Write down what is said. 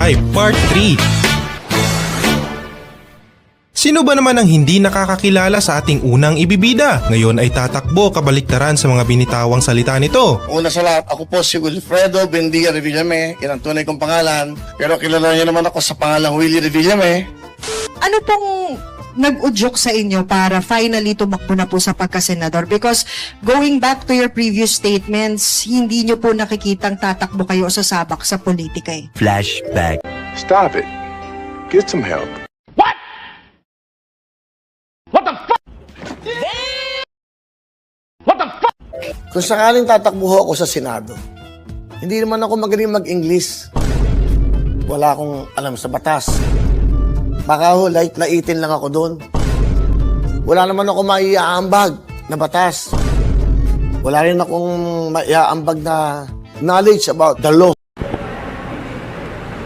Buhay Part 3. Sino ba naman ang hindi nakakakilala sa ating unang ibibida? Ngayon ay tatakbo kabaliktaran sa mga binitawang salita nito. Una sa lahat, ako po si Wilfredo Bendia Revillame, yan ang tunay kong pangalan. Pero kilala niyo naman ako sa pangalang Willie Revillame. Ano pong nag-udyok sa inyo para finally tumakbo na po sa pagkasenador? Because going back to your previous statements, hindi nyo po nakikitang tatakbo kayo sa sabak sa politika eh. Flashback. Stop it. Get some help. Kung sakaling tatakbo ako sa Senado, hindi naman ako magaling mag-English. Wala akong alam sa batas. Baka ho, laitin lang ako doon. Wala naman ako maiaambag na batas. Wala rin akong maiaambag na knowledge about the law.